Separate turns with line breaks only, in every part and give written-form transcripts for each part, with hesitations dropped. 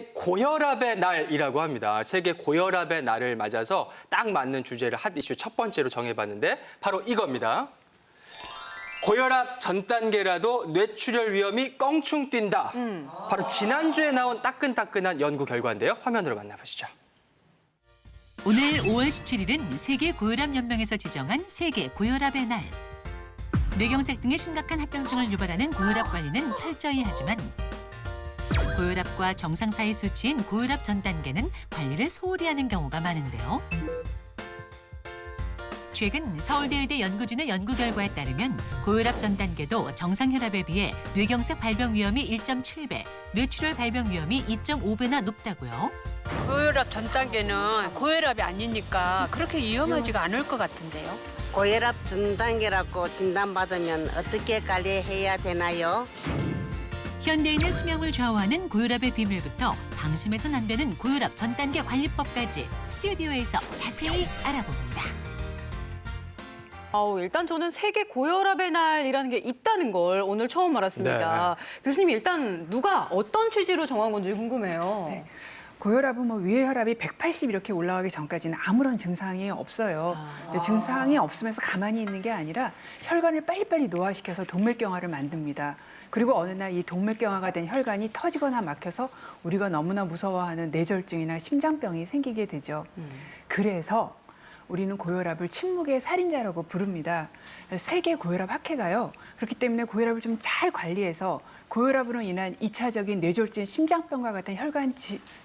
세계 고혈압의 날이라고 합니다. 세계 고혈압의 날을 맞아서 딱 맞는 주제를 핫 이슈 첫 번째로 정해봤는데 바로 이겁니다. 고혈압 전 단계라도 뇌출혈 위험이 껑충 뛴다. 바로 지난주에 나온 따끈따끈한 연구 결과인데요. 화면으로 만나보시죠.
오늘 5월 17일은 세계 고혈압 연맹에서 지정한 세계 고혈압의 날. 뇌경색 등의 심각한 합병증을 유발하는 고혈압 관리는 철저히 하지만 고혈압과 정상 사이 수치인 고혈압 전 단계는 관리를 소홀히 하는 경우가 많은데요. 최근 서울대의대 연구진의 연구 결과에 따르면 고혈압 전 단계도 정상 혈압에 비해 뇌경색 발병 위험이 1.7배, 뇌출혈 발병 위험이 2.5배나 높다고요.
고혈압 전 단계는 고혈압이 아니니까 그렇게 위험하지가 않을 것 같은데요.
고혈압 전 단계라고 진단받으면 어떻게 관리해야 되나요?
현대인의 수명을 좌우하는 고혈압의 비밀부터 방심해선 안 되는 고혈압 전 단계 관리법까지 스튜디오에서 자세히 알아봅니다.
일단 저는 세계 고혈압의 날이라는 게 있다는 걸 오늘 처음 알았습니다. 교수님, 일단 누가 어떤 취지로 정한 건지 궁금해요.
네. 고혈압은 위에 혈압이 180 이렇게 올라가기 전까지는 아무런 증상이 없어요. 근데 증상이 없으면서 가만히 있는 게 아니라 혈관을 빨리빨리 노화시켜서 동맥경화를 만듭니다. 그리고 어느 날 이 동맥경화가 된 혈관이 터지거나 막혀서 우리가 너무나 무서워하는 뇌졸중이나 심장병이 생기게 되죠. 그래서 우리는 고혈압을 침묵의 살인자라고 부릅니다. 세계 고혈압 학회가요. 그렇기 때문에 고혈압을 좀 잘 관리해서 고혈압으로 인한 2차적인 뇌졸중, 심장병과 같은 혈관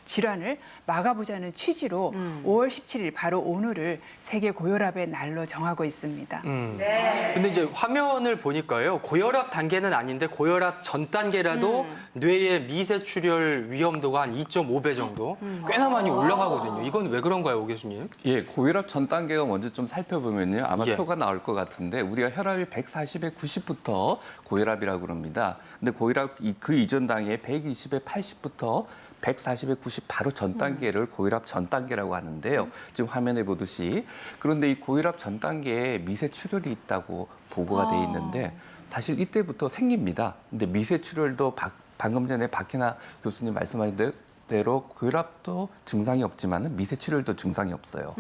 질환을 막아보자는 취지로 5월 17일 바로 오늘을 세계 고혈압의 날로 정하고 있습니다.
근데 이제 화면을 보니까요. 고혈압 단계는 아닌데 고혈압 전 단계라도 뇌의 미세출혈 위험도가 한 2.5배 정도 꽤나 많이 올라가거든요. 이건 왜 그런가요, 오 교수님?
예, 고혈압 전 단계가 먼저 좀 살펴보면요. 아마
예.
표가 나올 것 같은데 우리가 혈압이 140에 90부터 고혈압이라고 그럽니다. 근데 고혈압 그 이전 단계 120에 80부터 140에 90 바로 전 단계를 고혈압 전 단계라고 하는데요. 지금 화면에 보듯이. 그런데 이 고혈압 전 단계에 미세출혈이 있다고 보고가 돼 있는데 사실 이때부터 생깁니다. 근데 미세출혈도 방금 전에 박혜나 교수님 말씀하신 대로 고혈압도 증상이 없지만 미세출혈도 증상이 없어요.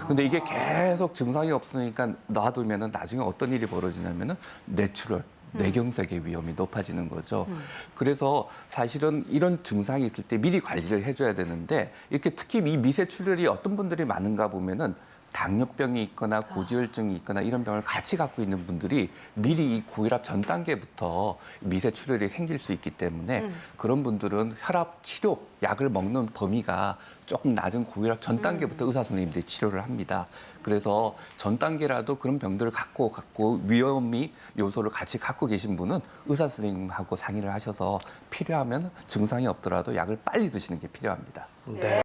근데 이게 계속 증상이 없으니까 놔두면 나중에 어떤 일이 벌어지냐면 뇌출혈, 뇌경색의 위험이 높아지는 거죠. 그래서 사실은 이런 증상이 있을 때 미리 관리를 해줘야 되는데 이렇게 특히 이 미세출혈이 어떤 분들이 많은가 보면은 당뇨병이 있거나 고지혈증이 있거나 이런 병을 같이 갖고 있는 분들이 미리 이 고혈압 전 단계부터 미세출혈이 생길 수 있기 때문에 그런 분들은 혈압 치료 약을 먹는 범위가 조금 낮은 고혈압 전 단계부터 의사 선생님들이 치료를 합니다. 그래서 전 단계라도 그런 병들을 갖고 위험이 요소를 같이 갖고 계신 분은 의사 선생님하고 상의를 하셔서 필요하면 증상이 없더라도 약을 빨리 드시는 게 필요합니다.
네.